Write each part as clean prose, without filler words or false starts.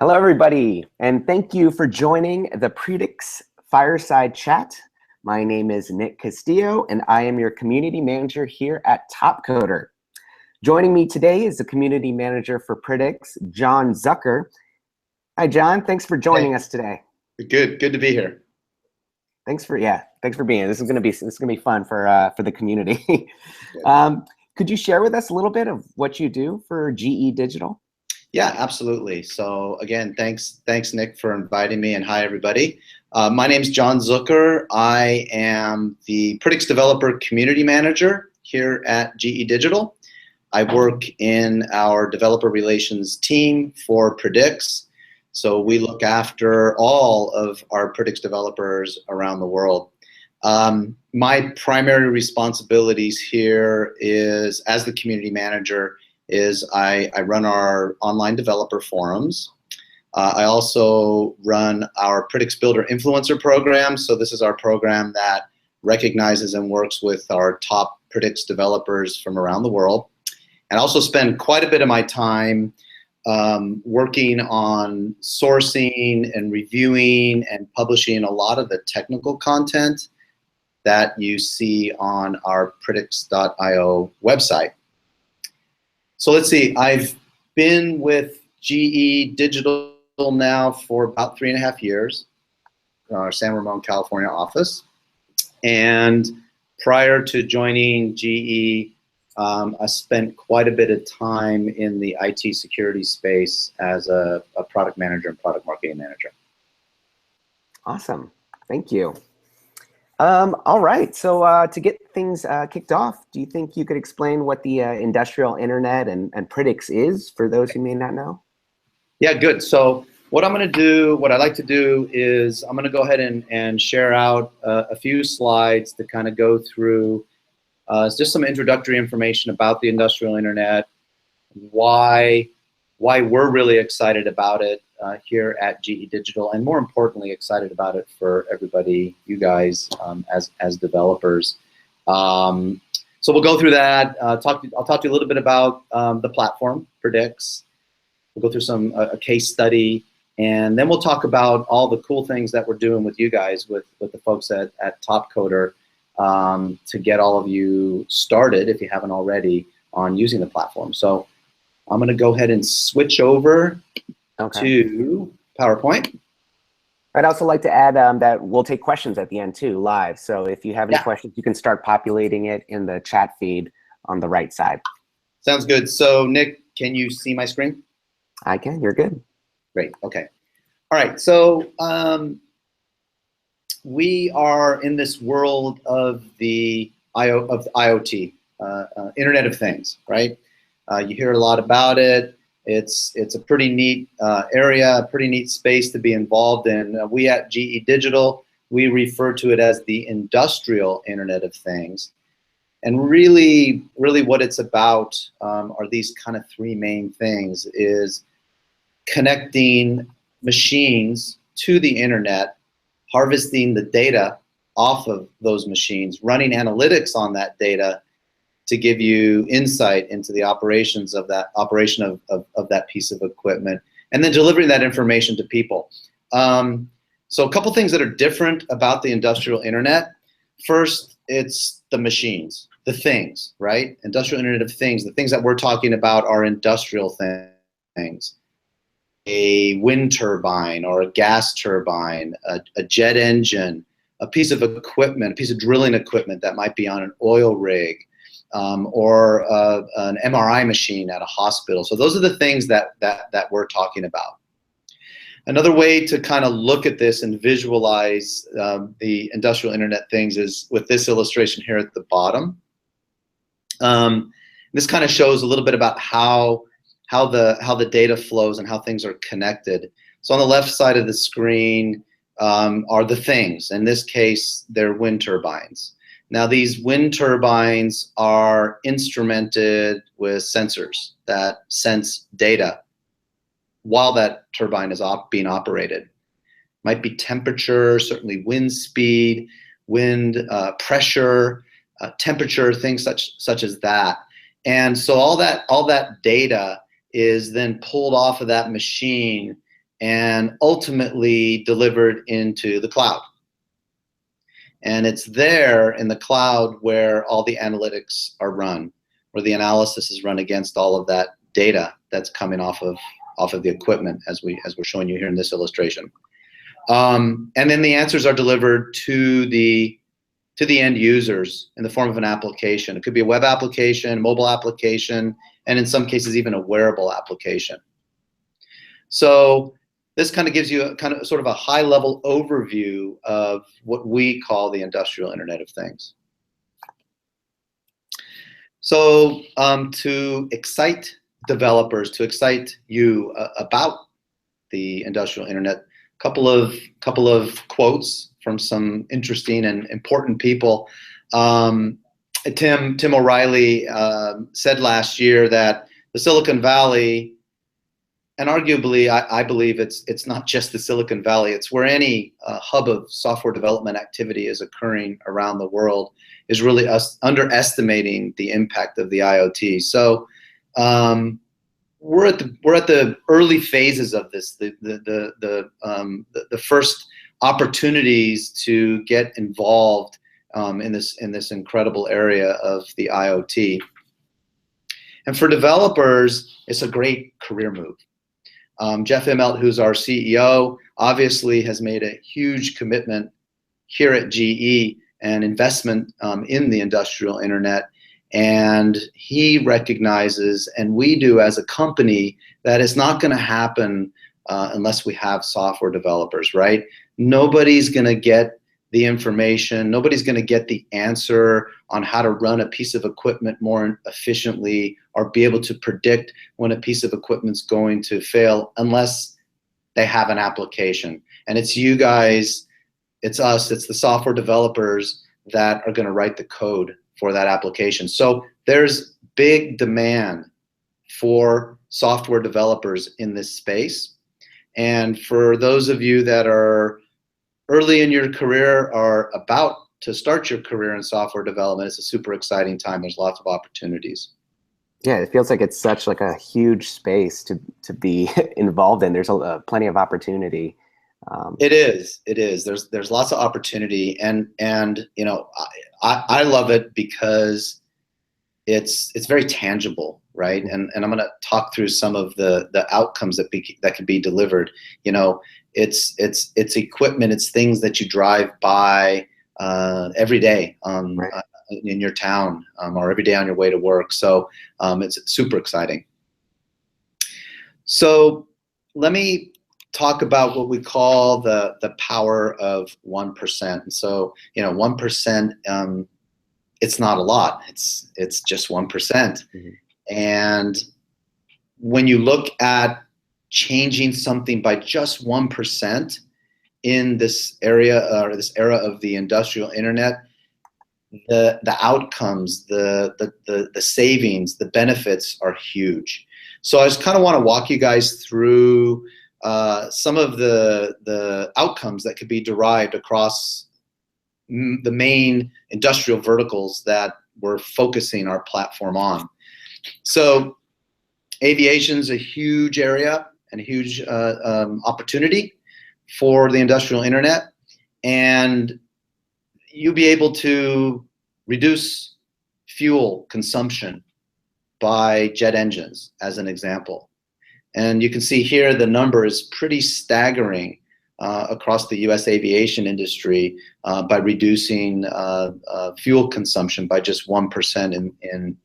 Hello, everybody, and thank you for joining the Predix Fireside Chat. My name is Nick Castillo, and I am your Community Manager here at Topcoder. Joining me today is the Community Manager for Predix, Jon Zucker. Hi, Jon. Thanks for joining us today. Good to be here. Thanks for being here. This is gonna be fun for the community. Could you share with us a little bit of what you do for GE Digital? Yeah, absolutely. So again, thanks Nick for inviting me, and hi everybody. My name's Jon Zucker. I am the Predix Developer Community Manager here at GE Digital. I work in our developer relations team for Predix. So we look after all of our Predix developers around the world. My primary responsibilities here is, as the community manager, I run our online developer forums. I also run our Predix Builder Influencer program. So this is our program that recognizes and works with our top Predix developers from around the world. And I also spend quite a bit of my time working on sourcing and reviewing and publishing a lot of the technical content that you see on our predix.io website. So let's see, I've been with GE Digital now for about 3.5 years, our San Ramon, California office. And prior to joining GE, I spent quite a bit of time in the IT security space as a product manager and product marketing manager. Awesome, thank you. All right, so to get things kicked off, do you think you could explain what the industrial internet and Predix is for those who may not know? Yeah, good. So what I'd like to do is I'm gonna go ahead and share out a few slides to kind of go through just some introductory information about the industrial internet, why we're really excited about it here at GE Digital, and more importantly, excited about it for everybody, you guys, as developers. So we'll go through that. I'll talk to you a little bit about the platform, Predix. We'll go through a case study, and then we'll talk about all the cool things that we're doing with you guys, with the folks at Topcoder, to get all of you started, if you haven't already, on using the platform. So I'm going to go ahead and switch over to PowerPoint. I'd also like to add that we'll take questions at the end too, live. So if you have any questions, you can start populating it in the chat feed on the right side. Sounds good. So Nick, can you see my screen? I can. You're good. Great. Okay. All right. So we are in this world of the IoT, Internet of Things, right? You hear a lot about it. It's a pretty neat area, a pretty neat space to be involved in. We at GE Digital, we refer to it as the industrial Internet of Things. And really what it's about are these kind of three main things: is connecting machines to the internet, harvesting the data off of those machines, running analytics on that data to give you insight into the operations of that of that piece of equipment, and then delivering that information to people. So a couple things that are different about the industrial internet. First, it's the machines, the things, right? Industrial Internet of Things. The things that we're talking about are industrial things. A wind turbine or a gas turbine, a jet engine, a piece of equipment, a piece of drilling equipment that might be on an oil rig, or an MRI machine at a hospital. So those are the things that we're talking about. Another way to kind of look at this and visualize the industrial internet things is with this illustration here at the bottom. This kind of shows a little bit about how the data flows and how things are connected. So on the left side of the screen are the things. In this case, they're wind turbines. Now these wind turbines are instrumented with sensors that sense data while that turbine is being operated. Might be temperature, certainly wind speed, wind pressure, temperature, things such as that. And so all that data is then pulled off of that machine and ultimately delivered into the cloud. And it's there in the cloud where all the analytics are run, where the analysis is run against all of that data that's coming off of the equipment, as we're showing you here in this illustration. And then the answers are delivered to the end users in the form of an application. It could be a web application, mobile application, and in some cases even a wearable application. So this kind of gives you a sort of a high-level overview of what we call the industrial Internet of Things. So to excite developers, to excite you about the industrial Internet, couple of quotes from some interesting and important people. Tim O'Reilly said last year that the Silicon Valley, and arguably I believe it's not just the Silicon Valley, it's where any hub of software development activity is occurring around the world, is really us underestimating the impact of the IoT. So we're at the early phases of this, the first opportunities to get involved in this incredible area of the IoT. And for developers, it's a great career move. Jeff Immelt, who's our CEO, obviously has made a huge commitment here at GE and investment in the industrial Internet. And he recognizes, and we do as a company, that it's not going to happen unless we have software developers, right? Nobody's going to get the information, nobody's going to get the answer on how to run a piece of equipment more efficiently or be able to predict when a piece of equipment's going to fail unless they have an application. And it's you guys, it's us, it's the software developers that are going to write the code for that application. So there's big demand for software developers in this space. And for those of you that are early in your career or about to start your career in software development, it's a super exciting time. There's lots of opportunities. Yeah, it feels like it's such like a huge space to be involved in. There's plenty of opportunity. It is. There's lots of opportunity, and you know, I love it because it's very tangible, right? And I'm going to talk through some of the outcomes that can be delivered. You know, it's equipment, it's things that you drive by every day right. In your town or every day on your way to work. So it's super exciting. So let me talk about what we call the power of 1%. And so, you know, 1%, it's not a lot. It's just 1%. Mm-hmm. And when you look at changing something by just 1% in this area or this era of the industrial Internet, the outcomes, the savings, the benefits are huge. So I just kind of want to walk you guys through some of the outcomes that could be derived across the main industrial verticals that we're focusing our platform on. So aviation's a huge area and a huge opportunity for the industrial Internet, and you'll be able to reduce fuel consumption by jet engines, as an example. And you can see here the number is pretty staggering across the US aviation industry by reducing fuel consumption by just 1%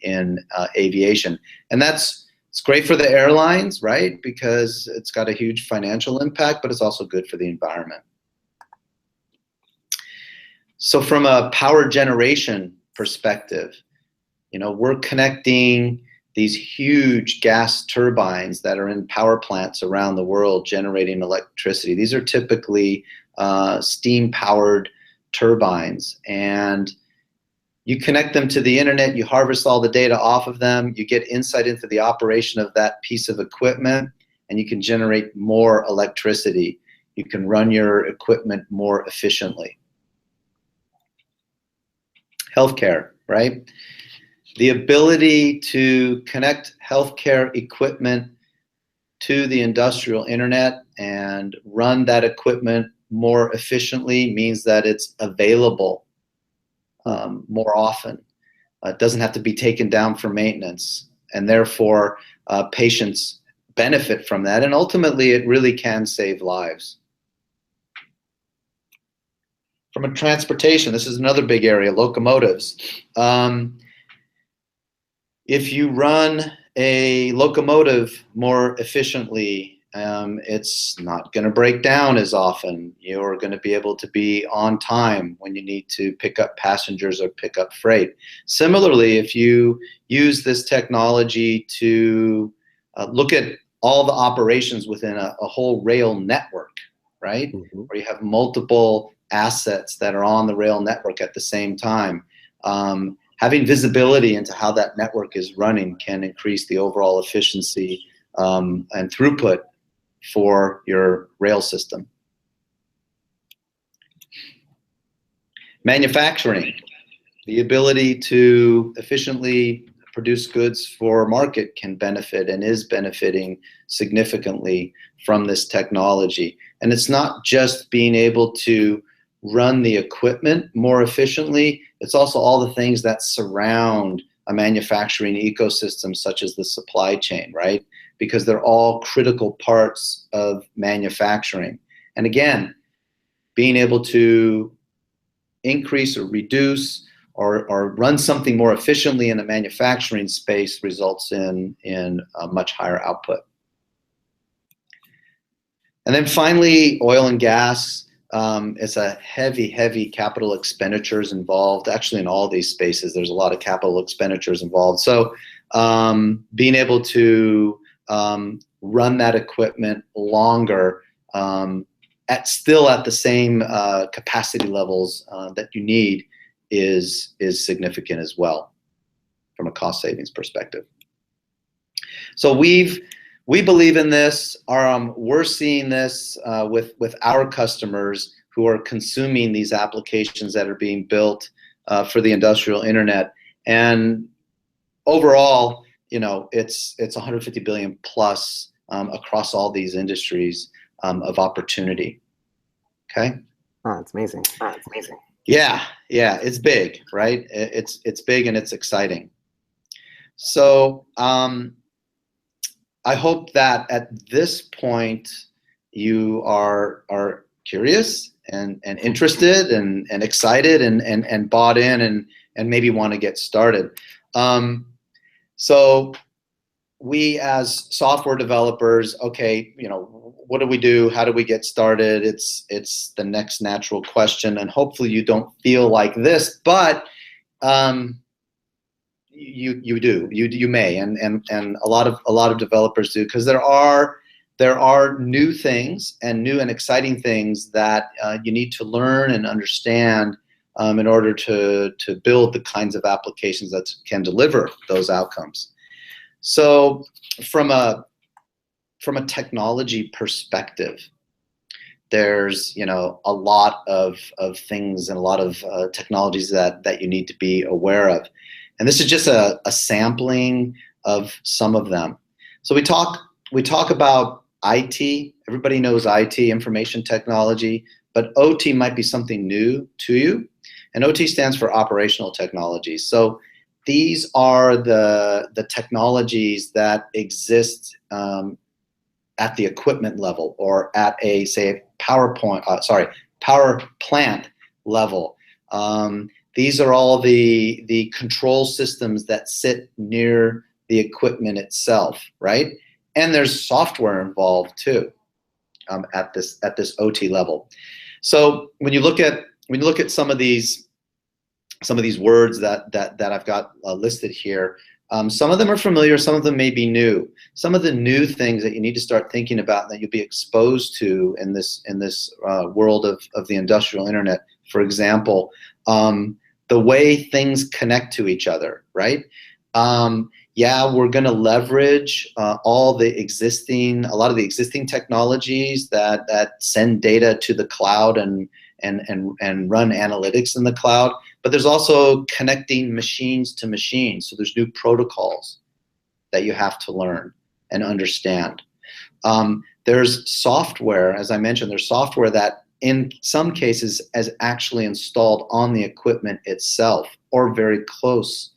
in aviation. And it's great for the airlines, right? Because it's got a huge financial impact, but it's also good for the environment. So from a power generation perspective, you know, we're connecting these huge gas turbines that are in power plants around the world generating electricity. These are typically steam-powered turbines, and you connect them to the Internet, you harvest all the data off of them, you get insight into the operation of that piece of equipment, and you can generate more electricity. You can run your equipment more efficiently. Healthcare, right? The ability to connect healthcare equipment to the industrial Internet and run that equipment more efficiently means that it's available more often. It doesn't have to be taken down for maintenance, and therefore patients benefit from that, and ultimately it really can save lives. From a transportation, this is another big area, locomotives. If you run a locomotive more efficiently, it's not going to break down as often. You're going to be able to be on time when you need to pick up passengers or pick up freight. Similarly, if you use this technology to look at all the operations within a whole rail network, right? Mm-hmm. Where you have multiple assets that are on the rail network at the same time. Having visibility into how that network is running can increase the overall efficiency and throughput for your rail system. Manufacturing, the ability to efficiently produce goods for market can benefit and is benefiting significantly from this technology. And it's not just being able to run the equipment more efficiently, it's also all the things that surround a manufacturing ecosystem, such as the supply chain, right? Because they're all critical parts of manufacturing. And again, being able to increase or reduce or run something more efficiently in the manufacturing space results in a much higher output. And then finally, oil and gas. It's a heavy capital expenditures involved. Actually, in all these spaces, there's a lot of capital expenditures involved. So being able to run that equipment longer still at the same capacity levels that you need is significant as well from a cost savings perspective. So we believe in this. We're seeing this with our customers who are consuming these applications that are being built for the industrial internet. And overall, it's 150 billion plus across all these industries of opportunity. Okay. Oh, it's amazing. Yeah, it's big, right? It's big and it's exciting. So I hope that at this point you are curious and interested and excited and bought in and maybe want to get started. So we as software developers, okay, what do we do? How do we get started? It's the next natural question, and hopefully you don't feel like this, but you do. You may, and a lot of developers do, because there are new things and new and exciting things that you need to learn and understand in order to build the kinds of applications that can deliver those outcomes. So from a technology perspective, there's a lot of things and a lot of technologies that you need to be aware of, and this is just a sampling of some of them. So we talk about IT. Everybody knows IT, information technology, but OT might be something new to you, and OT stands for operational technologies. So these are the technologies that exist at the equipment level, or at a, say, power plant level. These are all the control systems that sit near the equipment itself, right? And there's software involved too at this OT level. So when you look at some of these words that I've got listed here, some of them are familiar, some of them may be new. Some of the new things that you need to start thinking about that you'll be exposed to in this world of the industrial internet. For example, the way things connect to each other, right? Yeah, we're going to leverage a lot of the existing technologies that send data to the cloud and run analytics in the cloud. But there's also connecting machines to machines. So there's new protocols that you have to learn and understand. There's software, as I mentioned, there's software that in some cases is actually installed on the equipment itself or very close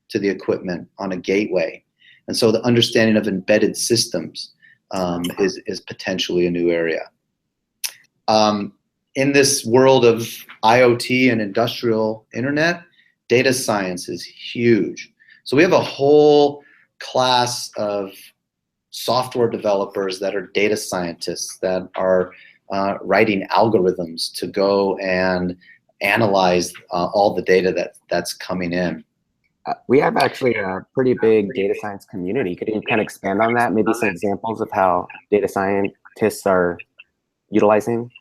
to the equipment on a gateway. And so the understanding of embedded systems is potentially a new area. In this world of IoT and industrial internet, data science is huge. So we have a whole class of software developers that are data scientists that are writing algorithms to go and analyze all the data that's coming in. We have actually a pretty big data science community. Could you kind of expand on that? Maybe some examples of how data scientists are utilizing?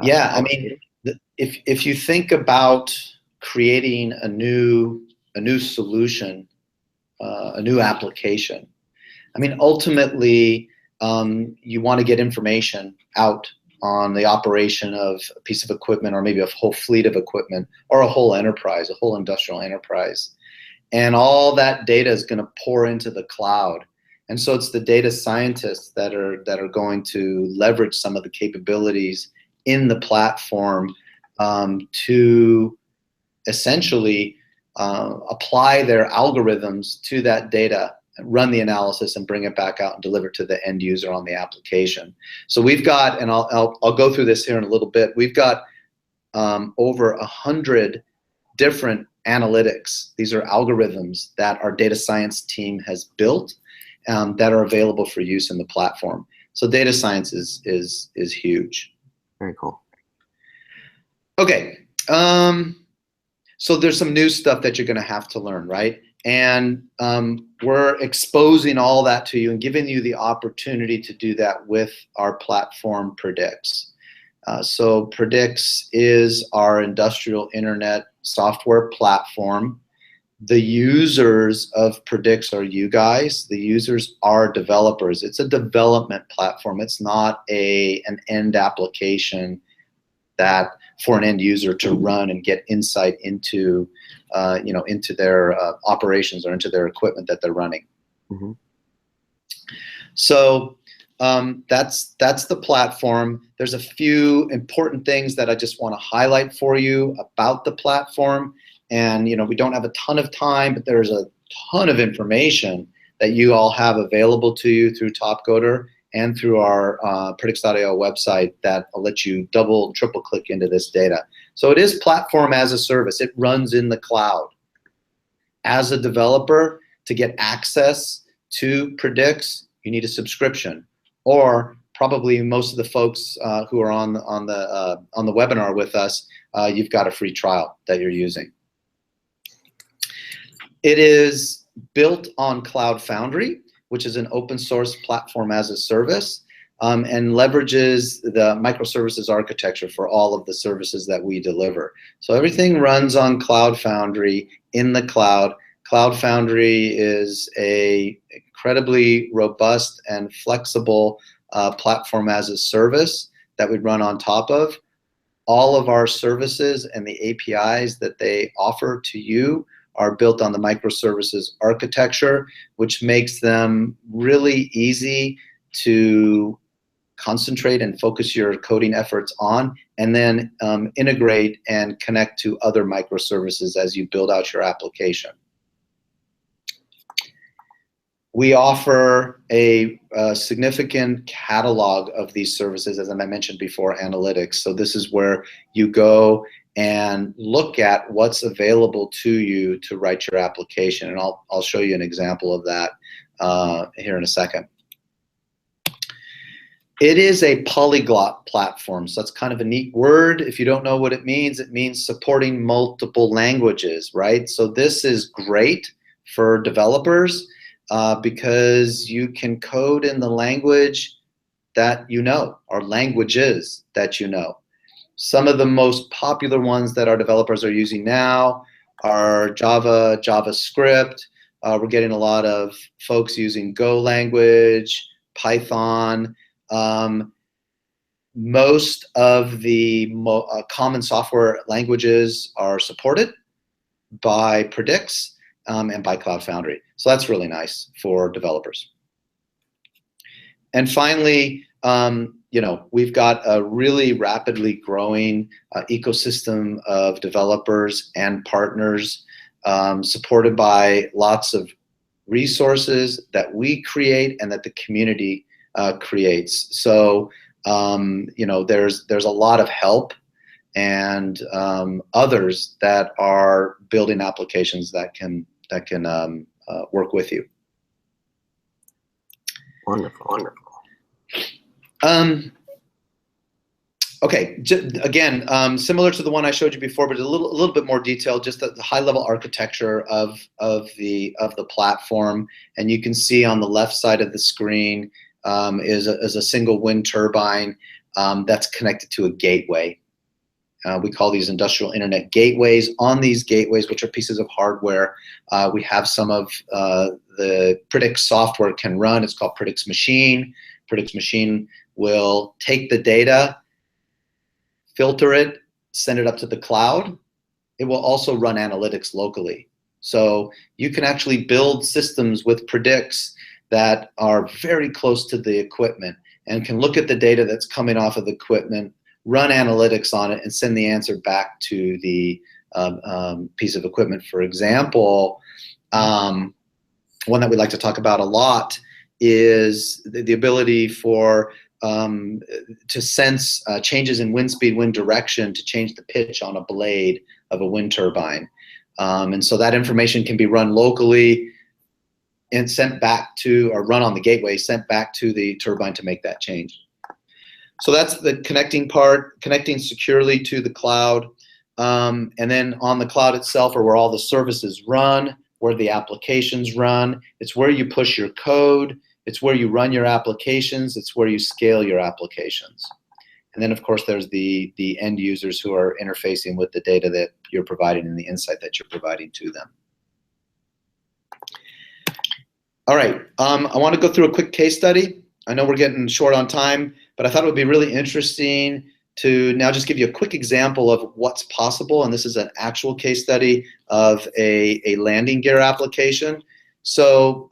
Yeah, I mean, if you think about creating a new solution, a new application, I mean, ultimately, you want to get information out on the operation of a piece of equipment, or maybe a whole fleet of equipment, or a whole enterprise, a whole industrial enterprise. And all that data is going to pour into the cloud. And so it's the data scientists that are going to leverage some of the capabilities in the platform to essentially apply their algorithms to that data, run the analysis, and bring it back out and deliver to the end user on the application. So we've got, and I'll go through this here in a little bit, we've got over 100 different analytics. These are algorithms that our data science team has built that are available for use in the platform. So data science is huge. Very cool. Okay, so there's some new stuff that you're going to have to learn, right? And we're exposing all that to you and giving you the opportunity to do that with our platform, Predix. So Predix is our industrial internet software platform. The users of Predix are you guys. The users are developers. It's a development platform. It's not an end application that for an end user to run and get insight into, into their operations or into their equipment that they're running. Mm-hmm. So that's the platform. There's a few important things that I just want to highlight for you about the platform. And we don't have a ton of time, but there's a ton of information that you all have available to you through Topcoder and through our Predix.io website that will let you double, triple click into this data. So it is platform as a service. It runs in the cloud. As a developer, to get access to Predix, you need a subscription, or probably most of the folks who are on the webinar with us, you've got a free trial that you're using. It is built on Cloud Foundry, which is an open source platform as a service, and leverages the microservices architecture for all of the services that we deliver. So everything runs on Cloud Foundry in the cloud. Cloud Foundry is an incredibly robust and flexible platform as a service that we run on top of. All of our services and the APIs that they offer to you are built on the microservices architecture, which makes them really easy to concentrate and focus your coding efforts on, and then integrate and connect to other microservices as you build out your application. We offer a significant catalog of these services, as I mentioned before, analytics. So this is where you go and look at what's available to you to write your application. And I'll show you an example of that here in a second. It is a polyglot platform, so that's kind of a neat word. If you don't know what it means supporting multiple languages, right? So this is great for developers because you can code in the language that you know, or languages that you know. Some of the most popular ones that our developers are using now are Java, JavaScript. We're getting a lot of folks using Go language, Python. Most of the common software languages are supported by Predix and by Cloud Foundry. So that's really nice for developers. And finally, you know, we've got a really rapidly growing ecosystem of developers and partners, supported by lots of resources that we create and that the community creates. So, you know, there's a lot of help and others that are building applications that can work with you. Wonderful, wonderful. Okay, again, similar to the one I showed you before, but a little bit more detailed, just the high-level architecture of the platform. And you can see on the left side of the screen is a single wind turbine that's connected to a gateway. We call these industrial internet gateways. On these gateways, which are pieces of hardware, we have some of the Predix software can run. It's called Predix Machine. Predix Machine will take the data, filter it, send it up to the cloud. It will also run analytics locally. So you can actually build systems with Predix that are very close to the equipment and can look at the data that's coming off of the equipment, run analytics on it, and send the answer back to the piece of equipment. For example, one that we like to talk about a lot is the ability for to sense changes in wind speed, wind direction, to change the pitch on a blade of a wind turbine. And so that information can be run locally and sent back to, or run on the gateway, sent back to the turbine to make that change. So that's the connecting part, connecting securely to the cloud. And then on the cloud itself are where all the services run, where the applications run. It's where you push your code. It's where you run your applications. It's where you scale your applications. And then, of course, there's the end users who are interfacing with the data that you're providing and the insight that you're providing to them. All right, I want to go through a quick case study. I know we're getting short on time, but I thought it would be really interesting to now just give you a quick example of what's possible. And this is an actual case study of a landing gear application. So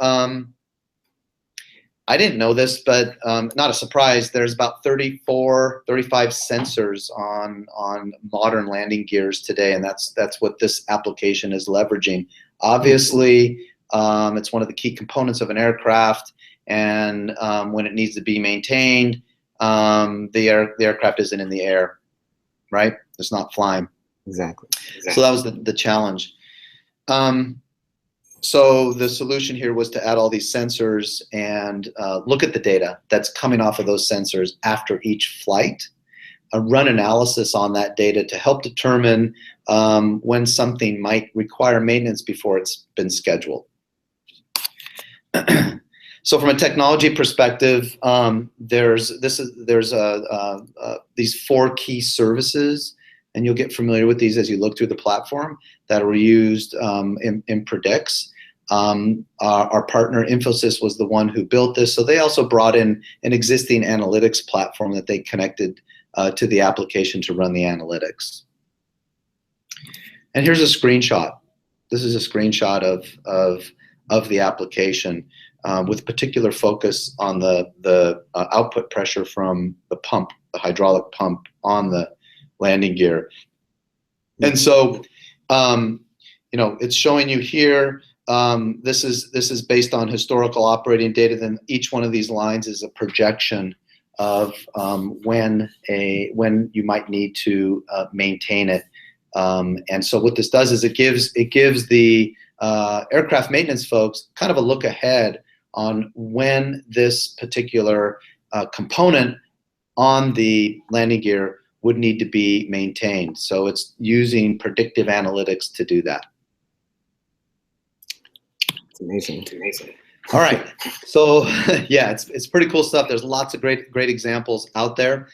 I didn't know this, but not a surprise, there's about 35 sensors on modern landing gears today, and that's what this application is leveraging. Obviously, it's one of the key components of an aircraft, and when it needs to be maintained, the aircraft isn't in the air, right? It's not flying. Exactly. So that was the challenge. So the solution here was to add all these sensors and look at the data that's coming off of those sensors after each flight, run analysis on that data to help determine when something might require maintenance before it's been scheduled. So from a technology perspective, there's these 4 key services, and you'll get familiar with these as you look through the platform, that are used in Predix. Our partner Infosys was the one who built this, so they also brought in an existing analytics platform that they connected to the application to run the analytics. And here's a screenshot. This is a screenshot of the application with particular focus on the output pressure from the pump, the hydraulic pump on the landing gear. And so, you know, it's showing you here. This is based on historical operating data. Then each one of these lines is a projection of when you might need to maintain it. And so what this does is it gives the aircraft maintenance folks kind of a look ahead on when this particular component on the landing gear would need to be maintained. So it's using predictive analytics to do that. It's amazing. It's amazing. All right. So yeah, it's pretty cool stuff. There's lots of great examples out there.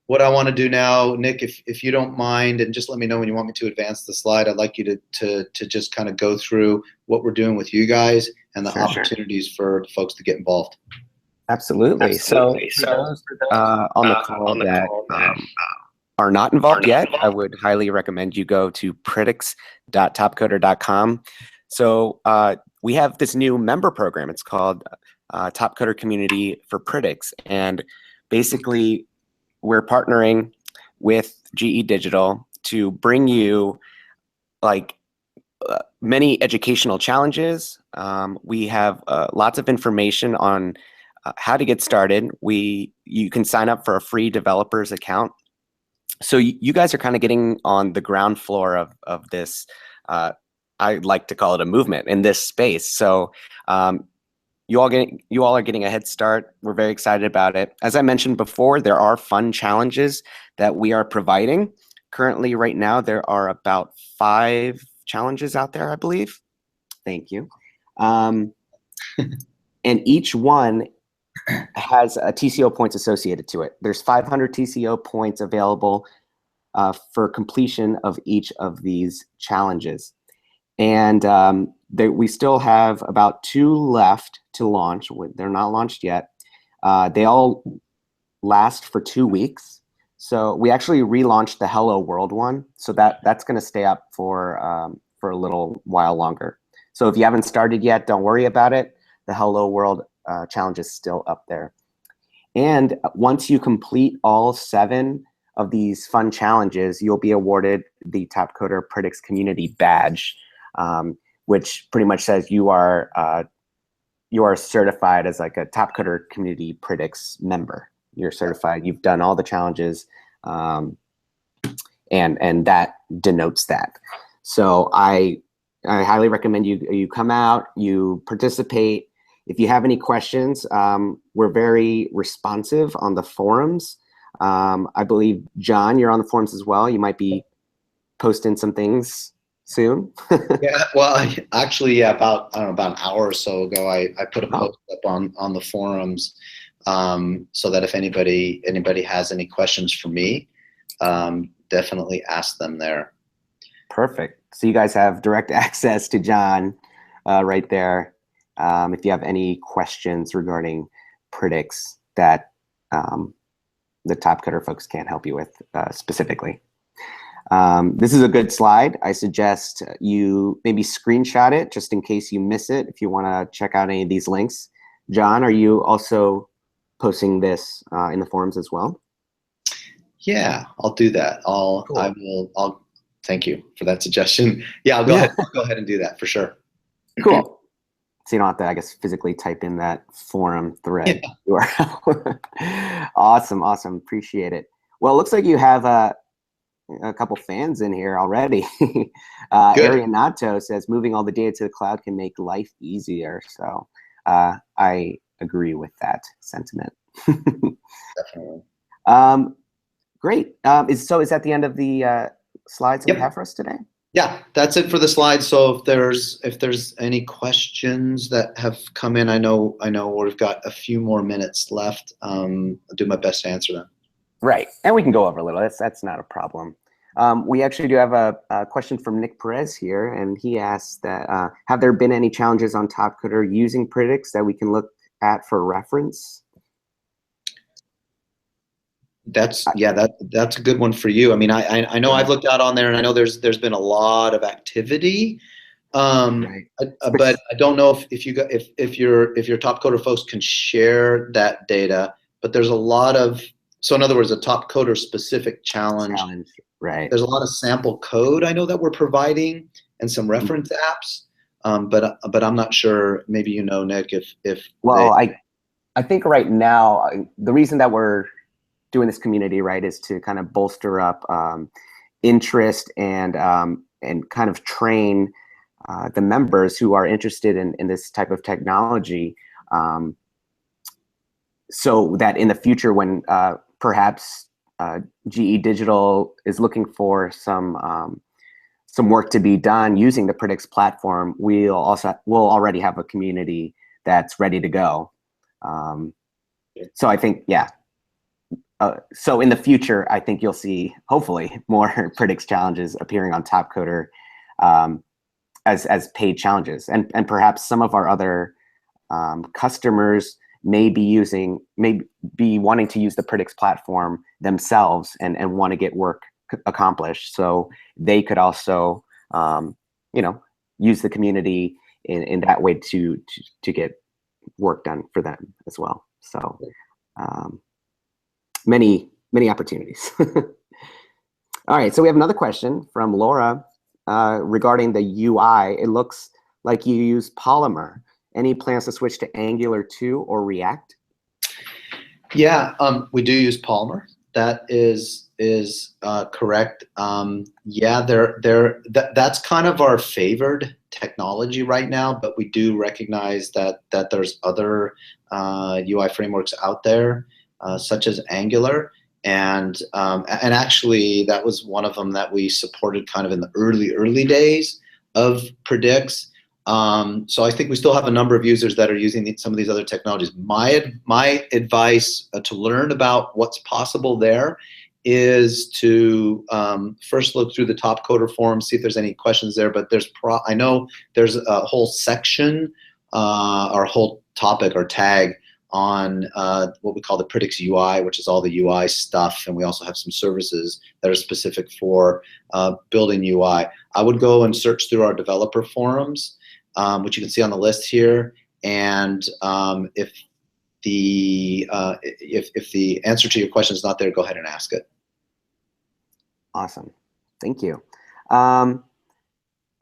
What I want to do now, Nick, if you don't mind, and just let me know when you want me to advance the slide, I'd like you to just kind of go through what we're doing with you guys and the opportunities for folks to get involved. Absolutely. So for those on the call that are not involved yet, I would highly recommend you go to predix.topcoder.com. So we have this new member program. It's called Topcoder Community for Predix, and basically we're partnering with GE Digital to bring you like many educational challenges. We have lots of information on how to get started. You can sign up for a free developer's account. So you guys are kind of getting on the ground floor of this. I like to call it a movement in this space. So you all are getting a head start. We're very excited about it. As I mentioned before, there are fun challenges that we are providing. Currently, right now, there are about 5 challenges out there, I believe. Thank you. And each one has a TCO points associated to it. There's 500 TCO points available for completion of each of these challenges. And we still have about 2 left to launch. They're not launched yet. They all last for 2 weeks. So we actually relaunched the Hello World one. So that's going to stay up for a little while longer. So if you haven't started yet, don't worry about it. The Hello World challenge is still up there. And once you complete all 7 of these fun challenges, you'll be awarded the Topcoder Predix Community Badge, which pretty much says you are certified as like a Topcoder Community Predix member. You're certified. You've done all the challenges, and that denotes that. So I highly recommend you come out, you participate. If you have any questions, we're very responsive on the forums. I believe, John, you're on the forums as well. You might be posting some things soon. Yeah, well, actually, yeah, about an hour or so ago, I put a post up on the forums, so that if anybody has any questions for me, definitely ask them there. Perfect. So you guys have direct access to John right there. If you have any questions regarding Predix that the Topcoder folks can't help you with specifically. This is a good slide. I suggest you maybe screenshot it just in case you miss it if you want to check out any of these links. John, are you also posting this in the forums as well? Yeah, I'll do that. Cool. I'll thank you for that suggestion. Yeah, I'll go ahead and do that for sure. Cool. So you don't have to, I guess, physically type in that forum thread URL. Awesome. Appreciate it. Well, it looks like you have a couple fans in here already. Arianato says, moving all the data to the cloud can make life easier. So I agree with that sentiment. Definitely. Great. Is that the end of the slides that we have for us today? Yeah, that's it for the slides. So if there's any questions that have come in, I know we've got a few more minutes left. I'll do my best to answer them. Right, and we can go over a little. That's not a problem. We actually do have a question from Nick Perez here, and he asks that have there been any challenges on Topcoder using Predix that we can look at for reference? That's a good one for you. I mean, I know I've looked out on there, and I know there's been a lot of activity, right. But I don't know if your Topcoder folks can share that data. But there's a lot of, so in other words, a Topcoder specific challenge. Right. There's a lot of sample code I know that we're providing and some reference apps. But I'm not sure. Maybe you know, Nick, if well, I think right now the reason that we're doing this community, right, is to kind of bolster up interest and kind of train the members who are interested in this type of technology, so that in the future when perhaps GE Digital is looking for some work to be done using the Predix platform, we'll already have a community that's ready to go. So I think, yeah. So in the future, I think you'll see, hopefully, more Predix challenges appearing on Topcoder as paid challenges, and perhaps some of our other customers may be wanting to use the Predix platform themselves and want to get work accomplished. So they could also, use the community in that way to get work done for them as well. So many opportunities. All right, so we have another question from Laura regarding the UI. It looks like you use Polymer. Any plans to switch to Angular 2 or React? Yeah, we do use Polymer. That is correct. Yeah, that's kind of our favored technology right now, but we do recognize that there's other UI frameworks out there, such as Angular, and actually that was one of them that we supported kind of in the early days of Predix. So I think we still have a number of users that are using some of these other technologies. My advice to learn about what's possible there is to first look through the Topcoder forum, see if there's any questions there. But I know there's a whole section or a whole topic or tag on what we call the Predix UI, which is all the UI stuff, and we also have some services that are specific for building UI. I would go and search through our developer forums, which you can see on the list here, and if the answer to your question is not there, go ahead and ask it. Awesome, thank you. And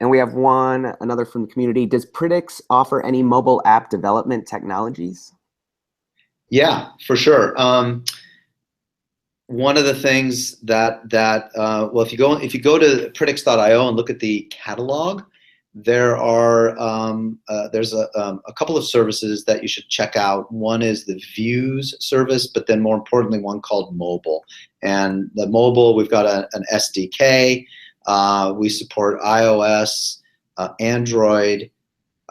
we have another from the community. Does Predix offer any mobile app development technologies? Yeah, for sure. One of the things that well, if you go to predix.io and look at the catalog, there's a couple of services that you should check out. One is the Views service, but then more importantly, one called Mobile. And the mobile, we've got an SDK. We support iOS, Android.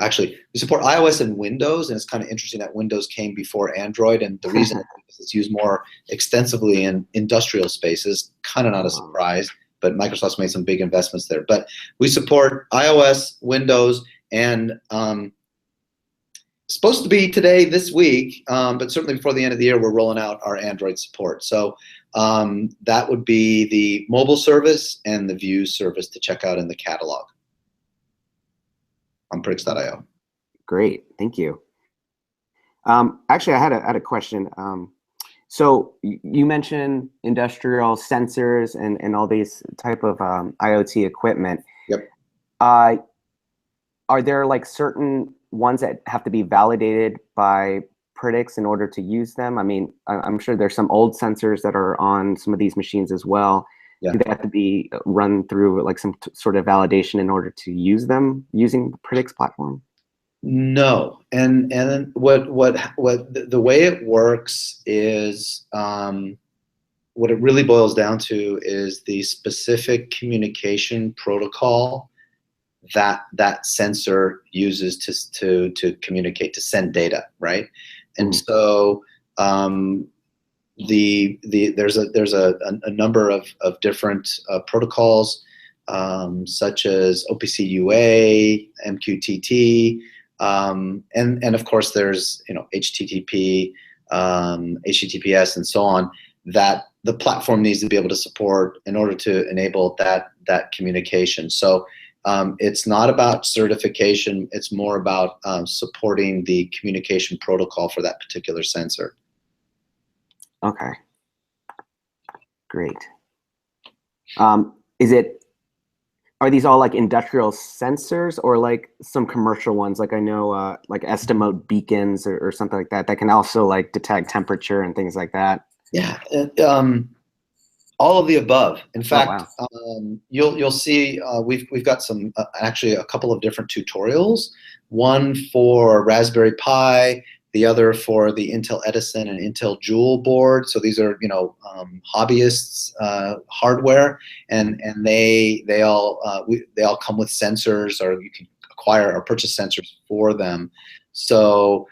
Actually, we support iOS and Windows, and it's kind of interesting that Windows came before Android, and the reason is it's used more extensively in industrial spaces. Kind of not a surprise, but Microsoft's made some big investments there. But we support iOS, Windows, and supposed to be this week, but certainly before the end of the year, we're rolling out our Android support. So that would be the mobile service and the Views service to check out in the catalog on Predix.io. Great, thank you. Actually, I had a question. So you mentioned industrial sensors and all these type of IoT equipment. Yep. Are there like certain ones that have to be validated by Predix in order to use them? I mean, I'm sure there's some old sensors that are on some of these machines as well. Yeah. Do they have to be run through like some sort of validation in order to use them using the Predix platform? No, and what the way it works is what it really boils down to is the specific communication protocol that sensor uses to communicate, to send data, right? And so there's a number of different protocols, such as OPC UA, MQTT, and of course there's HTTP, HTTPS, and so on, that the platform needs to be able to support in order to enable that communication. So it's not about certification, it's more about supporting the communication protocol for that particular sensor. Okay, great. Are these all like industrial sensors or like some commercial ones? Like I know like Estimote beacons or something like that can also like detect temperature and things like that. Yeah, all of the above. In fact, you'll see we've got some actually a couple of different tutorials. One for Raspberry Pi, the other for the Intel Edison and Intel Joule board. So these are hobbyists hardware, and they all come with sensors, or you can acquire or purchase sensors for them. So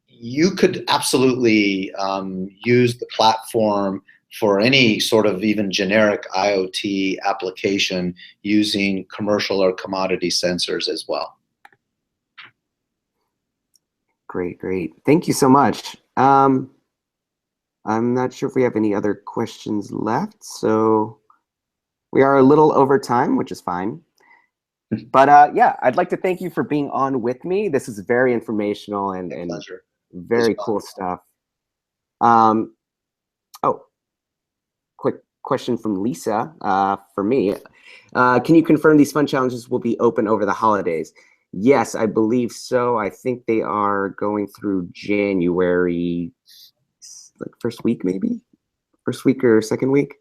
you could absolutely use the platform for any sort of even generic IoT application using commercial or commodity sensors as well. Great, great. Thank you so much. I'm not sure if we have any other questions left, so we are a little over time, which is fine. But yeah, I'd like to thank you for being on with me. This is very informational and Pleasure. very cool stuff. Oh, quick question from Lisa for me. Can you confirm these fun challenges will be open over the holidays? Yes, I believe so. I think they are going through January, like first week, maybe? First week or second week.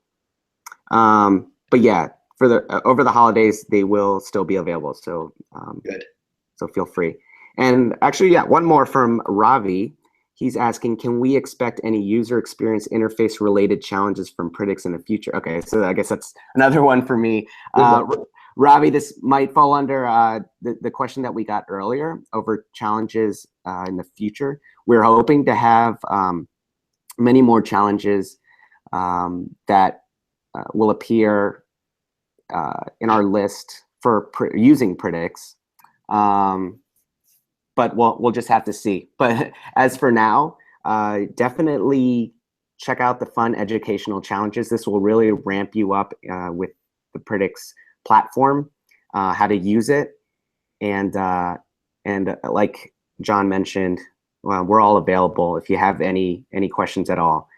But yeah, for the over the holidays, they will still be available. So Good. So feel free. And actually, yeah, one more from Ravi. He's asking, can we expect any user experience interface related challenges from Predix in the future? Okay, so I guess that's another one for me. Ravi, this might fall under the question that we got earlier over challenges in the future. We're hoping to have many more challenges that will appear in our list for using Predix. But we'll just have to see. But as for now, definitely check out the fun educational challenges. This will really ramp you up with the Predix platform, how to use it, and like John mentioned, we're all available if you have any questions at all.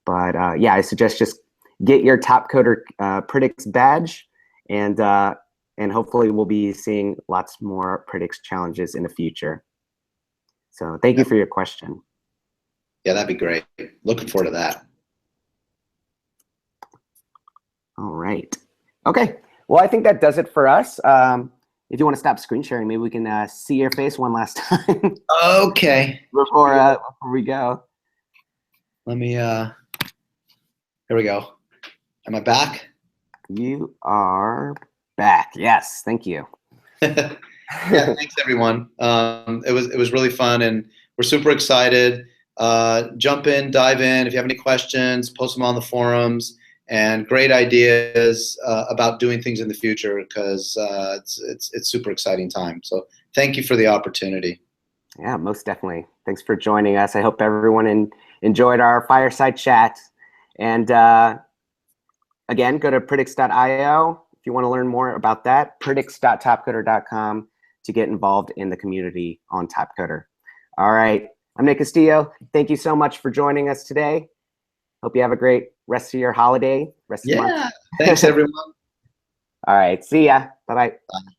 But yeah, I suggest just get your Topcoder Predix badge, and hopefully we'll be seeing lots more Predix challenges in the future. So thank you for your question. Yeah, that'd be great. Looking forward to that. All right. Okay. Well, I think that does it for us. If you want to stop screen sharing, maybe we can see your face one last time. Okay. before we go. Let me, here we go. Am I back? You are back. Yes. Thank you. Yeah, thanks everyone. It was really fun, and we're super excited. Jump in, dive in. If you have any questions, post them on the forums. And great ideas about doing things in the future, because it's super exciting time. So thank you for the opportunity. Yeah, most definitely. Thanks for joining us. I hope everyone enjoyed our fireside chat. And again, go to predix.io if you want to learn more about that. Predix.topcoder.com to get involved in the community on Topcoder. All right, I'm Nick Castillo. Thank you so much for joining us today. Hope you have a great rest of your holiday, rest of the month. Thanks everyone. All right, see ya. Bye-bye. Bye.